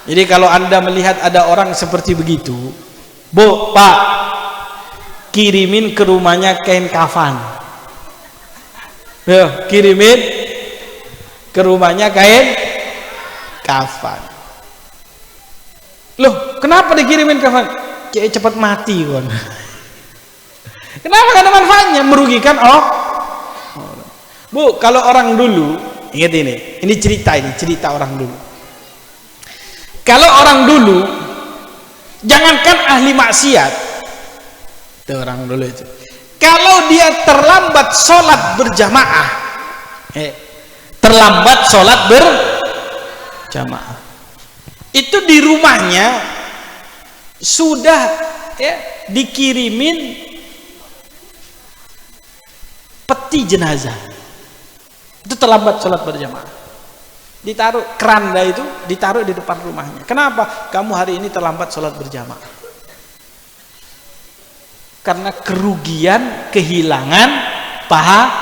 Jadi kalau Anda melihat ada orang seperti begitu, Bu, Pak, kirimin ke rumahnya kain kafan. Ya, kirimin ke rumahnya kain kafan. Loh, kenapa dikirimin kafan? Cepat mati kon. Kenapa? Gak ada manfaatnya, merugikan Bu, kalau orang dulu, ingat ini cerita orang dulu. Kalau orang dulu, jangankan ahli maksiat, itu orang dulu itu. Kalau dia terlambat sholat berjamaah, itu di rumahnya sudah dikirimin peti jenazah. Itu terlambat sholat berjamaah, ditaruh keranda itu, ditaruh di depan rumahnya. Kenapa? Kamu hari ini terlambat sholat berjamaah. Karena kerugian, kehilangan pahala.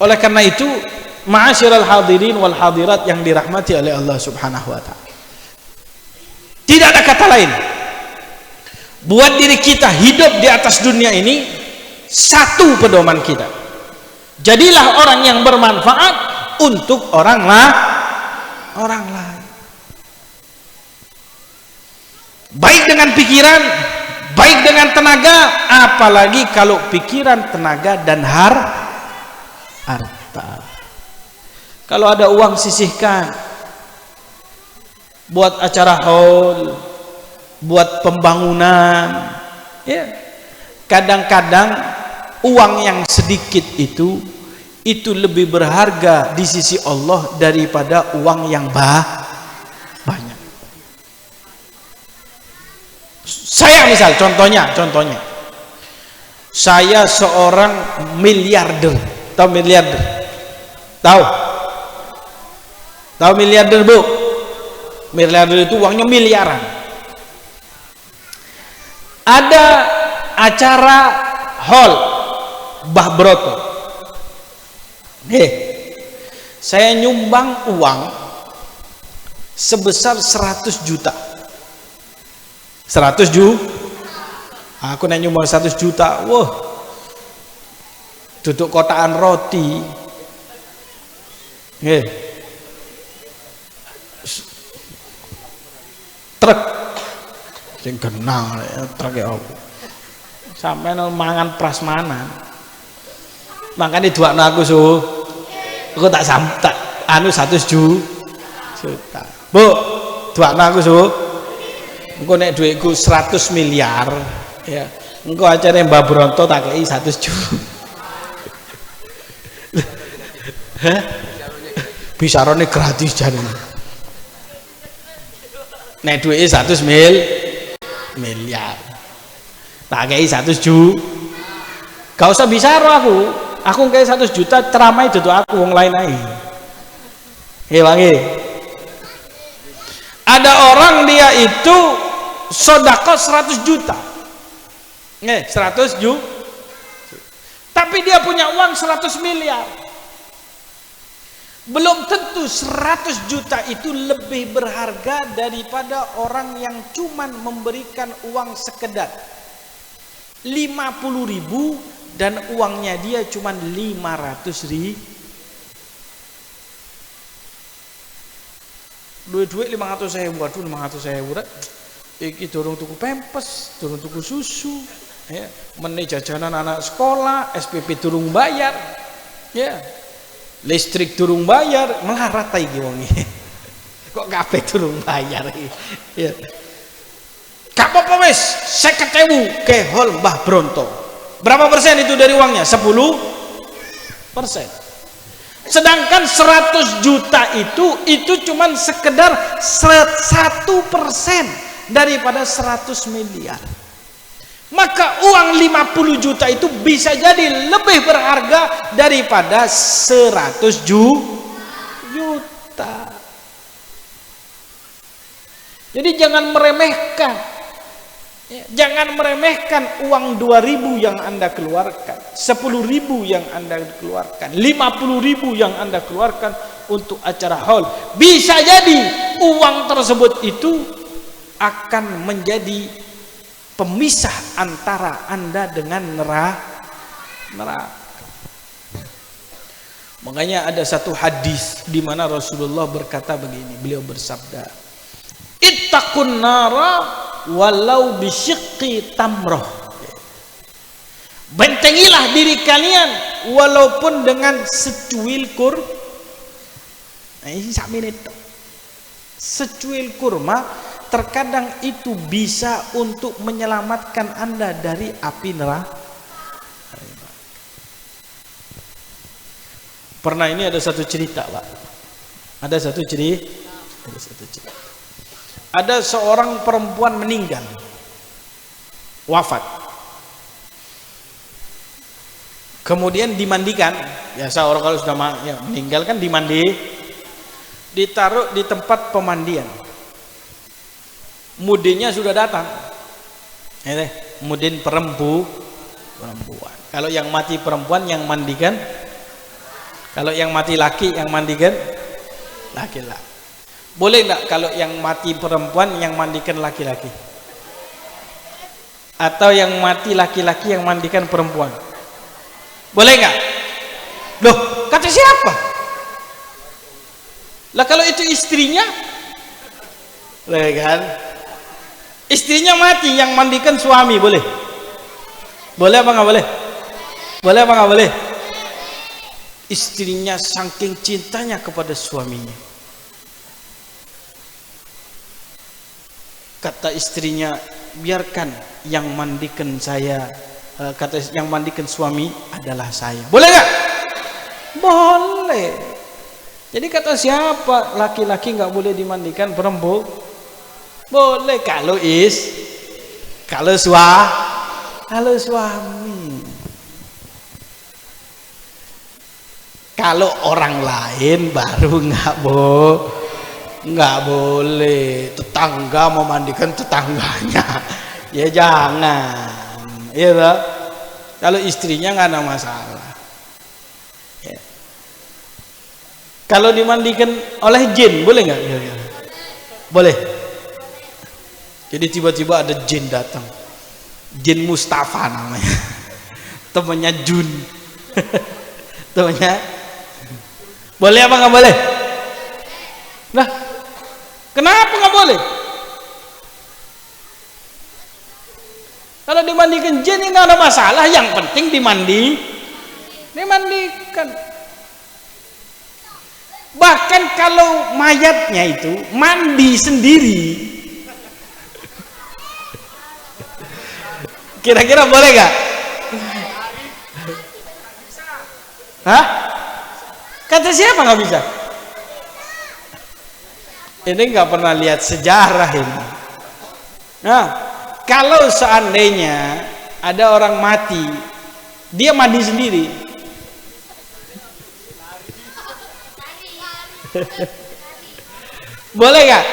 Oleh karena itu, ma'asyiral hadirin wal hadirat yang dirahmati oleh Allah Subhanahu wa taala, tidak ada kata lain buat diri kita hidup di atas dunia ini, satu pedoman kita. Jadilah orang yang bermanfaat untuk orang lain. Baik dengan pikiran, baik dengan tenaga, apalagi kalau pikiran, tenaga dan harta. Kalau ada uang, sisihkan buat acara haul, buat pembangunan. Ya, kadang-kadang uang yang sedikit itu lebih berharga di sisi Allah daripada uang yang banyak. Saya misal, contohnya, saya seorang miliarder. Tahu miliarder? Tahu miliarder, Bu? Miliarder itu uangnya miliaran. Ada acara hall Mbah Broto, saya nyumbang uang sebesar 100 juta. 100 juta. Aku nyumbang 100 juta. Wah, duduk kotaan roti. Truk sing kenal truk ya apa? Sampai mangan prasmanan. Makanya duakno aku aku tak 100 juta. Bu, duakno aku engko nek dhuwitku 100 miliar, ya. Engko acare Mbah Bronto tak kei 100 juta. Bisarone gratis jarene. Nek duwike 100 miliar. Tak kei 100 juta. Gak usah bisaro aku kei 100 juta ceramai duduk aku wong lain ae. Wangi. Ada orang dia itu sedekah 100 juta. 100 juta. Tapi dia punya uang 100 miliar. Belum tentu 100 juta itu lebih berharga daripada orang yang cuman memberikan uang sekedar 50.000 dan uangnya dia cuman 500.000. Duit 500.000, waduh 500.000 rek. Iki durung tuku pempes, durung tuku susu, ya. Meneh jajanan anak sekolah, SPP durung bayar, ya. Listrik durung bayar, melarat ta iki wong iki. Kok kabeh durung bayar iki. Ya. Gak apa-apa wis, 50.000 ke hall Mbah Bronto. Berapa persen itu dari uangnya? 10%. Sedangkan 100 juta itu cuman sekedar 1% daripada 100 miliar. Maka uang 50 juta itu bisa jadi lebih berharga daripada 100 juta. Jadi jangan meremehkan Ya, jangan meremehkan uang 2.000 yang Anda keluarkan, 10.000 yang Anda keluarkan, 50.000 yang Anda keluarkan untuk acara haul. Bisa jadi uang tersebut itu akan menjadi pemisah antara Anda dengan neraka. Makanya ada satu hadis di mana Rasulullah berkata begini, beliau bersabda, "Ittaqun nara walau bisyiqqi tamroh." Bentengilah diri kalian walaupun dengan secuil kurma. Nah, ini sak menit. Secuil kurma terkadang itu bisa untuk menyelamatkan Anda dari api neraka. Pernah ini ada satu cerita, Pak. Ada satu cerita. Ada seorang perempuan meninggal, wafat. Kemudian dimandikan. Biasa orang kalau sudah meninggal kan ditaruh di tempat pemandian. Mudinnya sudah datang. Mudin perempuan. Kalau yang mati perempuan yang mandikan. Kalau yang mati laki yang mandikan laki-laki. Boleh enggak kalau yang mati perempuan yang mandikan laki-laki? Atau yang mati laki-laki yang mandikan perempuan? Boleh enggak? Loh, kata siapa? Lah kalau itu istrinya? Boleh kan? Istrinya mati yang mandikan suami boleh? Boleh apa enggak boleh? Boleh apa enggak boleh? Istrinya saking cintanya kepada suaminya, kata istrinya, biarkan yang mandikan saya, kata yang mandikan suami adalah saya. Boleh gak? Boleh. Jadi kata siapa laki-laki nggak boleh dimandikan perempuan? Boleh kalau suami. Kalau orang lain baru nggak boleh. Tetangga mau mandikan tetangganya, ya jangan. Iya toh? Kalau istrinya nggak ada masalah. Ya. Kalau dimandikan oleh jin boleh nggak? Boleh. Jadi tiba-tiba ada jin datang, jin Mustafa namanya, temannya Jun, temannya. Boleh apa nggak boleh? Nah, kenapa nggak boleh? Kalau dimandikan jin ini ada masalah, yang penting dimandikan. Bahkan kalau mayatnya itu mandi sendiri, kira-kira boleh nggak? Hah? Kata siapa nggak bisa? Ini nggak pernah lihat sejarah ini. Nah, kalau seandainya ada orang mati, dia mandi sendiri. Boleh nggak?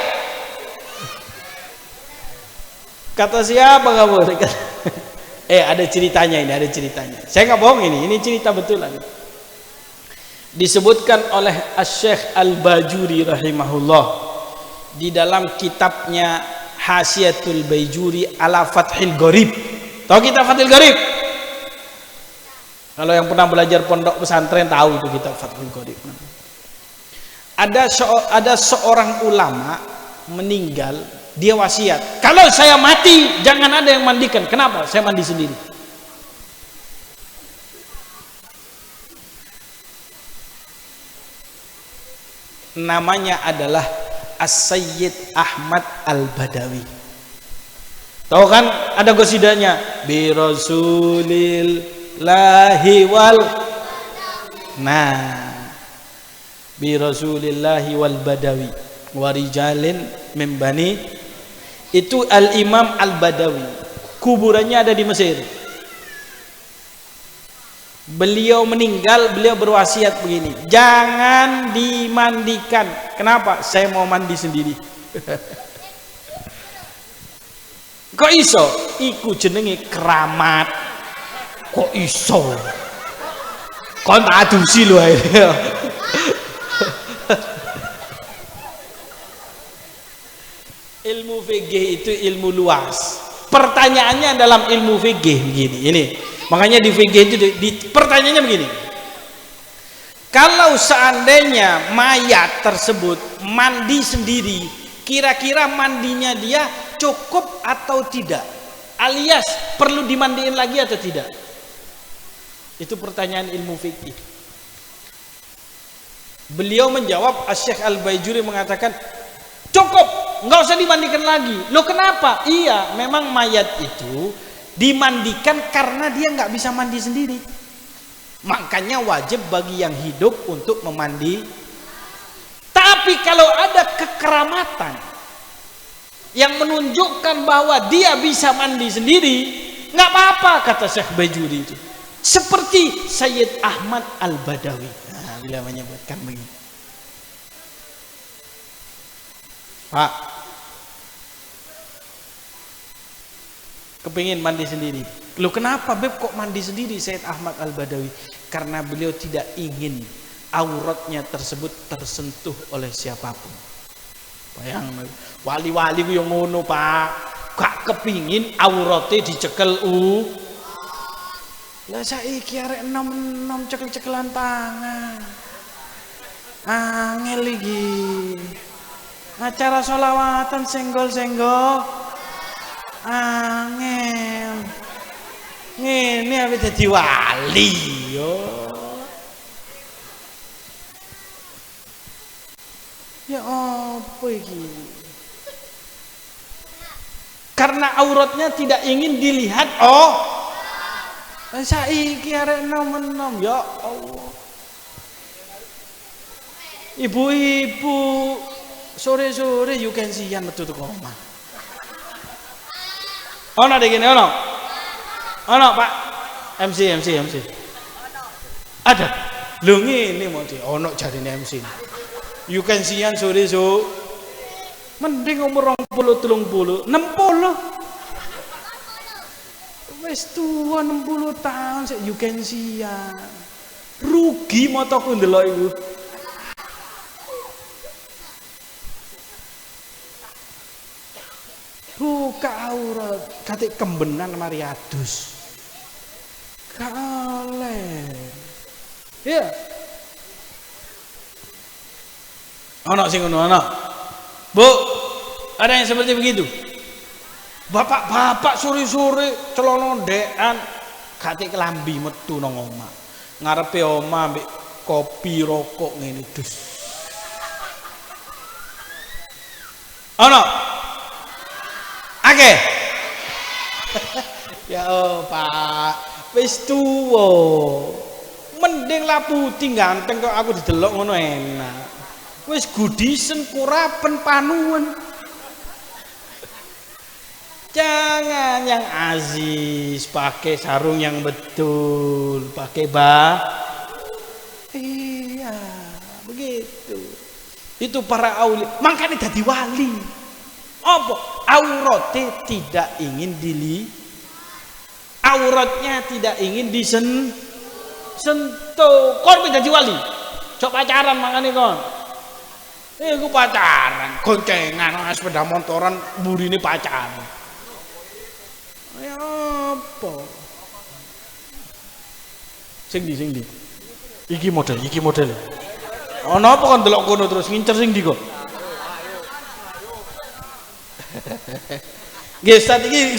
Kata siapa nggak boleh? Ada ceritanya ini, ada ceritanya. Saya nggak bohong ini cerita betulan. Disebutkan oleh Asy-Syaikh Al-Bajuri rahimahullah di dalam kitabnya Hasyiatul Bajuri ala Fathil Gharib. Tahu kitab Fathil Gharib? Kalau yang pernah belajar pondok pesantren tahu itu kitab Fathil Gharib. Ada seorang ulama meninggal, dia wasiat, kalau saya mati jangan ada yang mandikan. Kenapa? Saya mandi sendiri. Namanya adalah As-Sayyid Ahmad Al-Badawi. Tahu kan ada qasidahnya, bi rasulillahi wal, bi rasulillahi wal badawi wa rijalin min bani. Itu Al-Imam Al-Badawi, kuburannya ada di Mesir. Beliau meninggal, beliau berwasiat begini, jangan dimandikan. Kenapa? Saya mau mandi sendiri. Kok iso? Iku jenenge keramat. Kok iso? Kon tak adusi lho ae. Ilmu fikih itu ilmu luas. Pertanyaannya dalam ilmu fikih begini. Ini makanya di fikih itu pertanyaannya begini. Kalau seandainya mayat tersebut mandi sendiri, kira-kira mandinya dia cukup atau tidak? Alias perlu dimandiin lagi atau tidak? Itu pertanyaan ilmu fikih. Beliau menjawab, Asy-Syaikh Al-Baijuri mengatakan cukup, nggak usah dimandikan lagi. Loh kenapa? Iya, memang mayat itu dimandikan karena dia nggak bisa mandi sendiri. Makanya wajib bagi yang hidup untuk memandi. Tapi kalau ada kekeramatan yang menunjukkan bahwa dia bisa mandi sendiri, nggak apa-apa, kata Syekh Bajuri itu. Seperti Sayyid Ahmad Al-Badawi. Nah, bila menyebutkan begini. Pak, kepingin mandi sendiri. Loh kenapa Beb kok mandi sendiri Sayyid Ahmad Al-Badawi? Karena beliau tidak ingin auratnya tersebut tersentuh oleh siapapun. Bayang wali-wali yang ngono Pak, gak kepingin auratnya dicekel lah saiki arek enom-enom cekel-cekelan tangan. Angel iki. Acara sholawatan senggol-senggol. Angel. Ngene apa dadi wali yo. Ya apa iki? Karena auratnya tidak ingin dilihat. Oh, saiki arek enom-enom ya Allah. Ibu-ibu sore-sore you can see metu teko omah. Ono dek kene ono. Ono Pak MC. Ada. Lho ngene mau di ono jarine MC. You can see sore so. Mending umur 20 30 60. Wis tua 60 tahun sik you can see. Rugi motoku ndelok iku. Buka aurat, katik kembenan mari adus. Kale. Ya. Ono sing ngono ono. Bu, ada yang seperti begitu. Bapak-bapak sore-sore celana ndekan katik kelambi metu nang omah. Ngarepe omah mbek kopi rokok ngene dus. Ono. Oke. Ya oh, Pak, wis tuwa. Mending lah putih ganteng kok aku didelok ngono enak. Wis gudisen kurapen panuwun. Jangan yang aziz, pakai sarung yang betul, pakai iya, begitu. Itu para aulia, makanya jadi wali. Apa? Auratnya tidak ingin auratnya tidak ingin disentuh. Kon jadi wali. Coba pacaran makanya kon. Iku pacaran, goncengan, sepeda motoran, burine pacaran. Ya apa? Sing di. Iki model. Ono apa kon delok kono terus ngincer sing ndi kok? Nggih, strategi.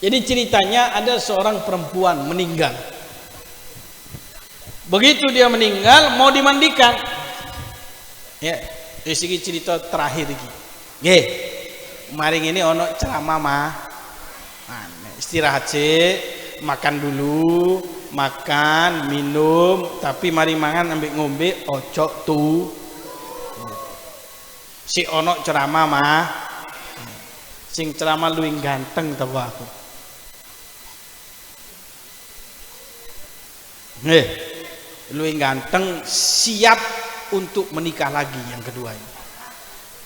Jadi ceritanya ada seorang perempuan meninggal. Begitu dia meninggal mau dimandikan. Ya, iki cerita terakhir iki. Nggih. Mari ngene ono ceramah mah. Istirahat sih, makan dulu, makan, minum, tapi mari mangan ambek ngombe ojo tuh. Si ono ceramah mah, sing ceramah luwih ganteng tau aku. Luwih ganteng, siap untuk menikah lagi yang kedua ini.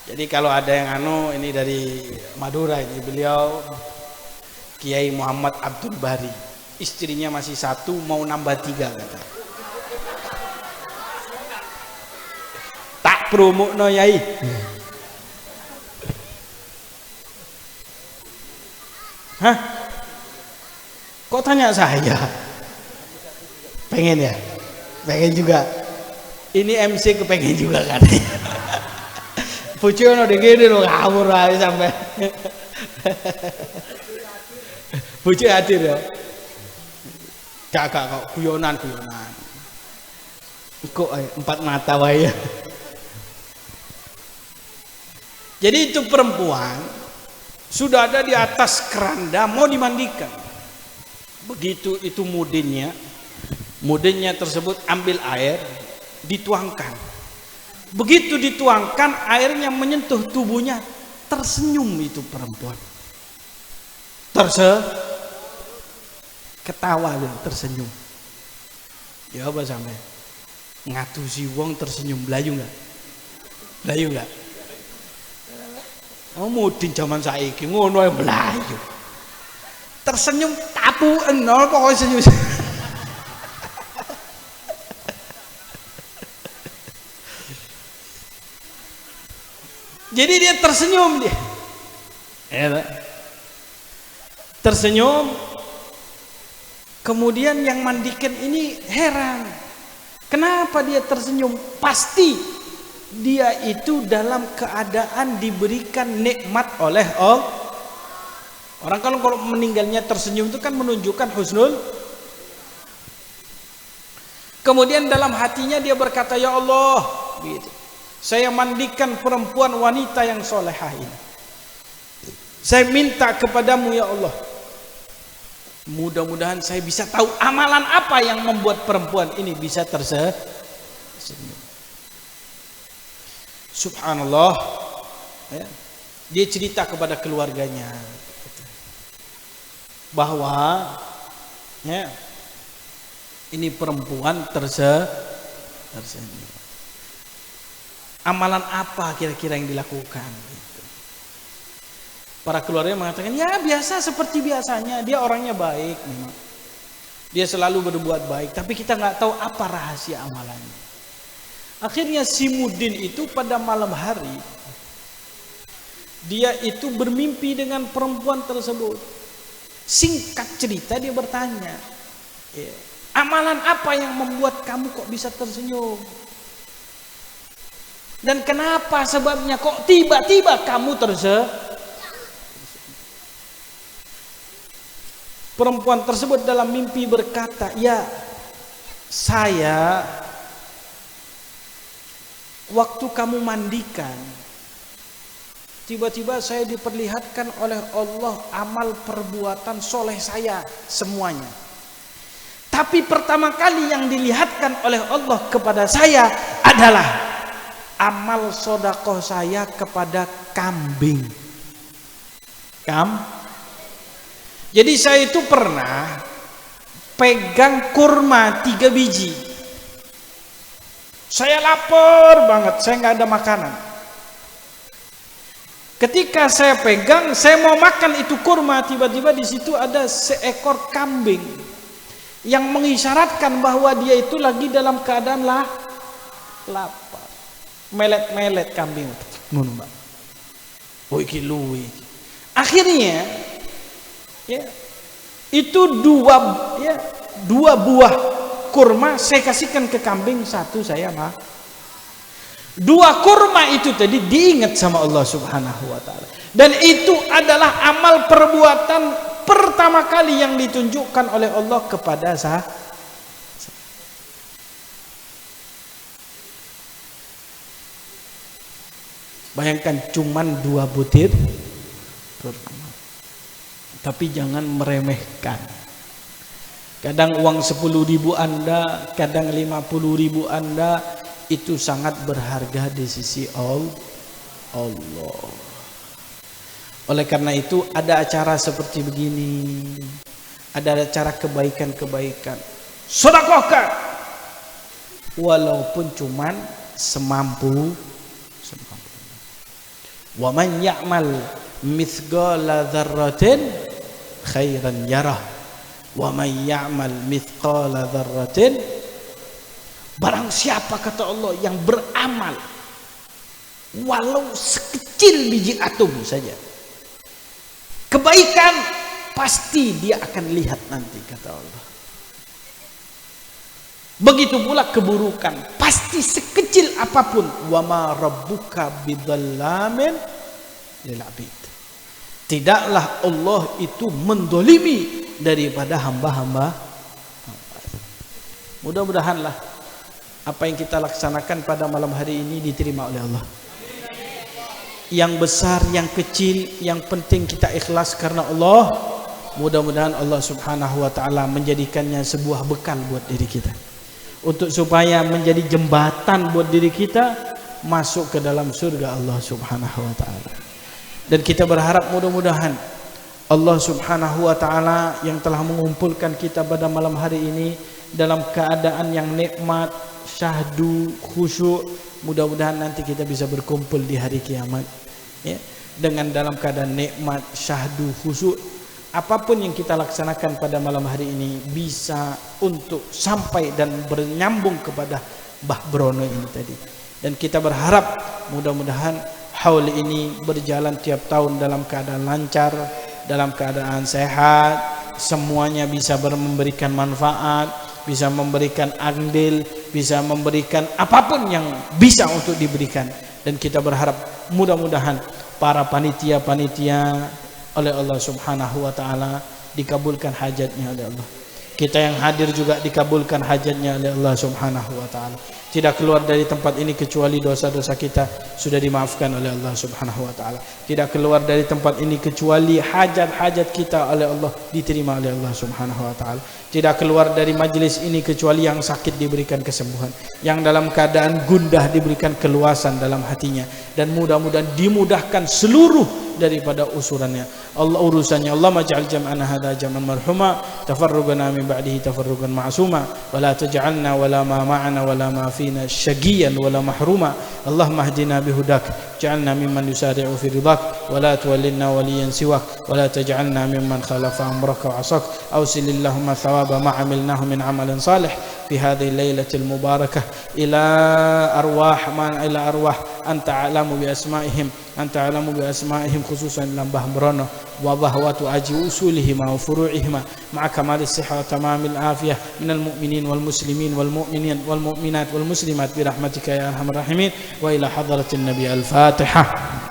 Jadi kalau ada yang ini dari Madura, ini beliau Kiai Muhammad Abdul Bari, istrinya masih 1, mau nambah 3 kata. Tak promo no yai. Hah? Kok tanya saya? Pengen ya? Pengen juga. Ini MC kepengen juga katanya. Pucuk no degede lo ngawur aja sampai. Pucuk hadir ya. Gak kok guyonan. Kok 4 mata wae. Jadi itu perempuan sudah ada di atas keranda mau dimandikan. Begitu itu mudinnya tersebut ambil air, dituangkan. Begitu dituangkan, airnya menyentuh tubuhnya, tersenyum itu perempuan. Ketawa dia, tersenyum. Ya apa sampai? Ngatusi wong tersenyum, belayu enggak? Belayu enggak? Oh mudin zaman saiki ngono ae belayu. Tersenyum tapu nol pokoknya senyum. Jadi dia tersenyum dia. Tersenyum. Kemudian yang mandikan ini heran. Kenapa dia tersenyum? Pasti dia itu dalam keadaan diberikan nikmat oleh Allah. Orang kalau meninggalnya tersenyum itu kan menunjukkan husnul. Kemudian dalam hatinya dia berkata, ya Allah, gitu. Saya mandikan perempuan wanita yang solehah ini. Saya minta kepadamu ya Allah, mudah-mudahan saya bisa tahu amalan apa yang membuat perempuan ini bisa tersenyum. Subhanallah ya. Dia cerita kepada keluarganya bahwa ya, ini perempuan tersenyum. Amalan apa kira-kira yang dilakukan? Para keluarga mengatakan, ya biasa seperti biasanya. Dia orangnya baik memang. Dia selalu berbuat baik. Tapi kita nggak tahu apa rahasia amalannya. Akhirnya si Mudin itu pada malam hari, dia itu bermimpi dengan perempuan tersebut. Singkat cerita dia bertanya, amalan apa yang membuat kamu kok bisa tersenyum? Dan kenapa sebabnya kok tiba-tiba kamu tersenyum? Perempuan tersebut dalam mimpi berkata, ya saya waktu kamu mandikan, tiba-tiba saya diperlihatkan oleh Allah amal perbuatan soleh saya semuanya. Tapi pertama kali yang dilihatkan oleh Allah kepada saya adalah amal sodakoh saya kepada kambing. Jadi saya itu pernah pegang kurma 3 biji. Saya lapar banget, saya nggak ada makanan. Ketika saya pegang, saya mau makan itu kurma, tiba-tiba di situ ada seekor kambing yang mengisyaratkan bahwa dia itu lagi dalam keadaan lapar. Melet-melet kambing ngono, Mbak. Oh iki luwe. Akhirnya ya, itu dua buah kurma saya kasihkan ke kambing, 1 saya mah. 2 kurma itu tadi diingat sama Allah Subhanahu wa taala. Dan itu adalah amal perbuatan pertama kali yang ditunjukkan oleh Allah kepada saya. Bayangkan cuman 2 butir kurma. Tapi jangan meremehkan. Kadang uang 10.000 Anda, kadang 50.000 Anda, itu sangat berharga di sisi Allah. Oleh karena itu ada acara seperti begini, ada acara kebaikan-kebaikan, sedekahkan walaupun cuman semampu. Wa man ya'mal mithqala dzarratin khairan yarah. Wa man ya'mal mithqala dzarratin, barang siapa kata Allah yang beramal walau sekecil biji atom saja kebaikan, pasti dia akan lihat nanti kata Allah. Begitu pula keburukan, pasti sekecil apapun. Wa ma rabbuka bidzallamin lil abid. Tidaklah Allah itu mendolimi daripada hamba-hamba. Mudah-mudahanlah apa yang kita laksanakan pada malam hari ini diterima oleh Allah. Yang besar, yang kecil, yang penting kita ikhlas karena Allah. Mudah-mudahan Allah Subhanahu wa taala menjadikannya sebuah bekal buat diri kita, untuk supaya menjadi jembatan buat diri kita masuk ke dalam surga Allah Subhanahu wa taala. Dan kita berharap mudah-mudahan Allah Subhanahu wa taala yang telah mengumpulkan kita pada malam hari ini dalam keadaan yang nikmat, syahdu, khusyuk, mudah-mudahan nanti kita bisa berkumpul di hari kiamat, ya, dengan dalam keadaan nikmat, syahdu, khusyuk. Apapun yang kita laksanakan pada malam hari ini bisa untuk sampai dan bernyambung kepada Mbah Brono ini tadi. Dan kita berharap mudah-mudahan haul ini berjalan tiap tahun dalam keadaan lancar, dalam keadaan sehat, semuanya bisa memberikan manfaat, bisa memberikan andil, bisa memberikan apapun yang bisa untuk diberikan. Dan kita berharap mudah-mudahan para panitia-panitia oleh Allah Subhanahu wa taala dikabulkan hajatnya oleh Allah. Kita yang hadir juga dikabulkan hajatnya oleh Allah Subhanahu wa taala. Tidak keluar dari tempat ini kecuali dosa-dosa kita sudah dimaafkan oleh Allah Subhanahu wa taala. Tidak keluar dari tempat ini kecuali hajat-hajat kita oleh Allah diterima oleh Allah Subhanahu wa taala. Tidak keluar dari majelis ini kecuali yang sakit diberikan kesembuhan, yang dalam keadaan gundah diberikan keluasan dalam hatinya, dan mudah-mudahan dimudahkan seluruh daripada urusannya. Allah maj'al jam'ana hadza jam'an marhuma, tafarrugana min ba'dihi tafarrugan ma'suma, wa la taj'alna wala ma ma'ana wala ma fina syaqiyan wala mahruma. Allahumma hdina bihudak, ja'alna mimman yusari'u fi ridak, wa la tuwallina waliyan siwak, wa la taj'alna mimman khalafa amraka wa 'asak. Awsilillahumma thawaba ma 'amilnahu min 'amalin salih fi hadhihi lailatil mubarakah ila arwah anta a'lamu bi asma'ihim, anta a'lamu bi asma'ihim khususan Mbah Brono wa bahwatu aji usulihim wa furu'ihim ma'a kamalis sihha wa tamamil afiyah minal mu'minin wal muslimin wal mu'minin wal mu'minat wal muslimat bi rahmatika ya arhamar rahimin. Wa ila hadratin nabi al-fatihah.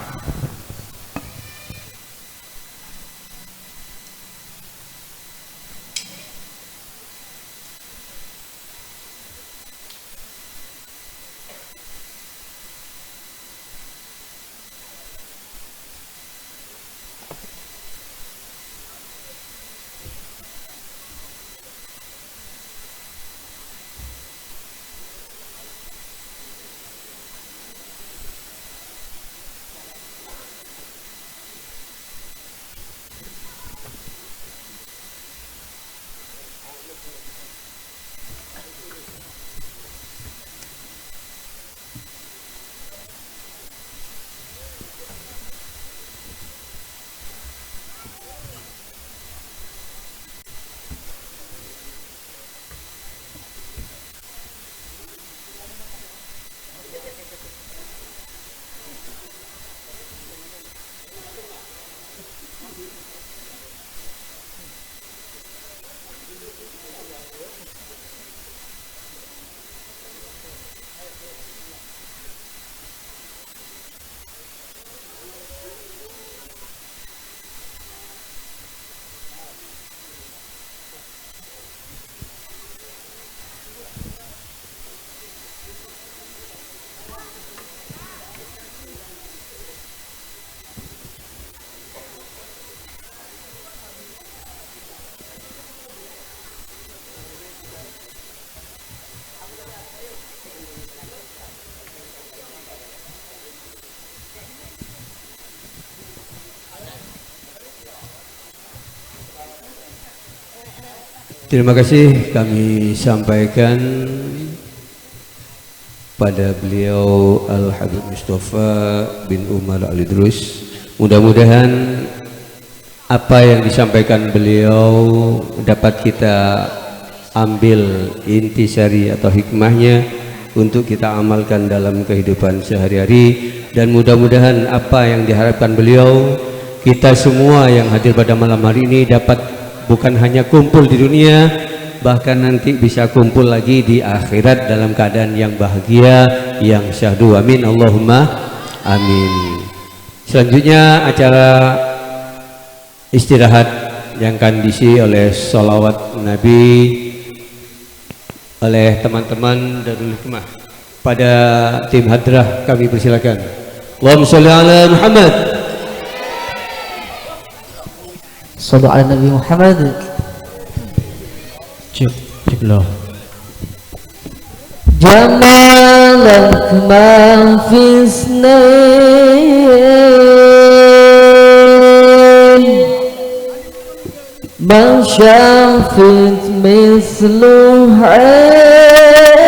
Terima kasih kami sampaikan kepada beliau Al-Habib Mustafa bin Umar Al-Idrus. Mudah-mudahan apa yang disampaikan beliau dapat kita ambil intisari atau hikmahnya untuk kita amalkan dalam kehidupan sehari-hari, dan mudah-mudahan apa yang diharapkan beliau, kita semua yang hadir pada malam hari ini dapat bukan hanya kumpul di dunia, bahkan nanti bisa kumpul lagi di akhirat dalam keadaan yang bahagia, yang syahdu. Amin Allahumma amin. Selanjutnya acara istirahat yang akan diisi oleh sholawat Nabi oleh teman-teman Darul Hikmah. Pada tim hadrah kami persilakan. Allahumma sholli ala Muhammad. Shallu ala Nabi Muhammad. Cek loh. Jamalak ma fi snain ma syafit mislu ain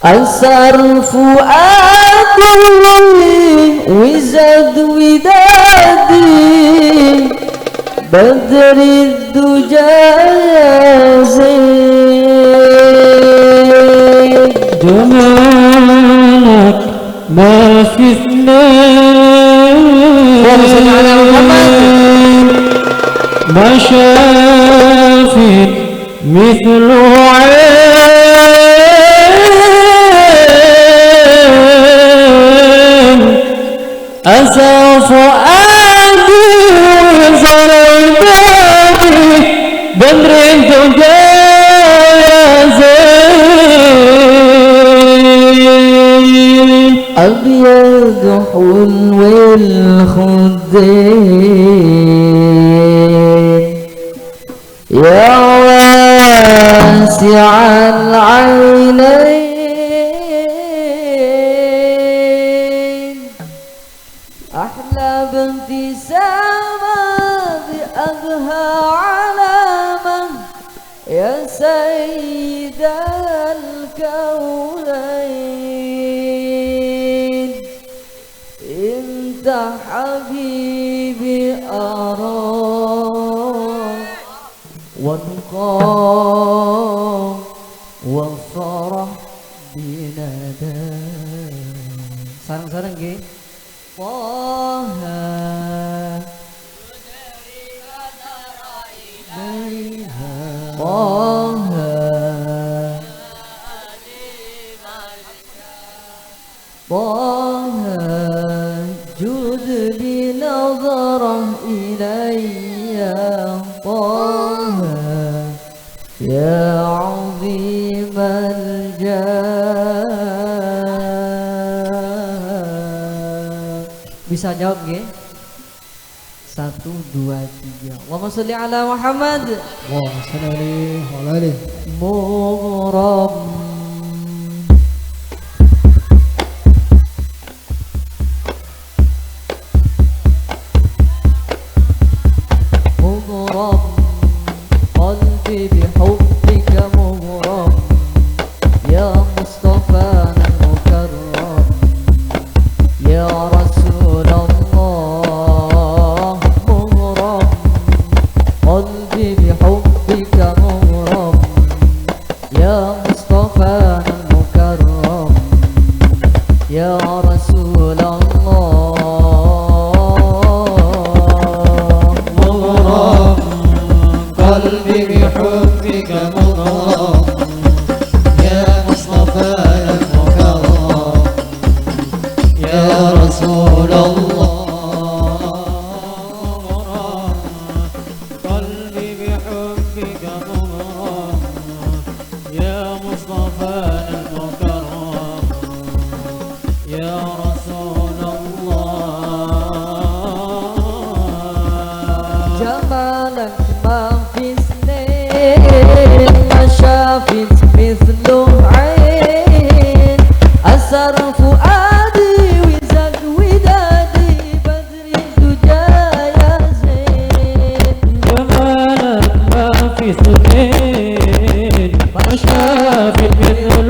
asar fuadi wizad widadi badri dujazin jamalak ma fi ma syafit mithlu ain asafu adi zarabani badrin tujazin abyad hulwil khuddin ya wasi'al aynain ahla bintisama bi adha alamah ya sayyidal kaunain inta habibi arak wanqam wa farah binada. Sarang-sarang nggih. Taha jud binadharah ilayya Taha ya azimal jah. Bisa jawab nggih? 1, 2, 3. Allahumma sholli ala Muhammad. Allahumma sholli ala alihi. Mughram mughram qalbi bihubbika mughram ya Mustafa al-Mukarram ya Rasulullah mughram qalbi bihubbika mughram ya Mustafa al-Mukarram ya Rasulullah قلبي بحبك مغرم يا مصطفى المكرم يا رسول الله قلبي بحبك مغرم يا مصطفى المكرم يا رسول الله جمالك ما في سنين ما شافت مثله عين أسر فؤادي وزاد ودادي بدر الدجى يا زين جمالك ما في اثنين ما شاف مثل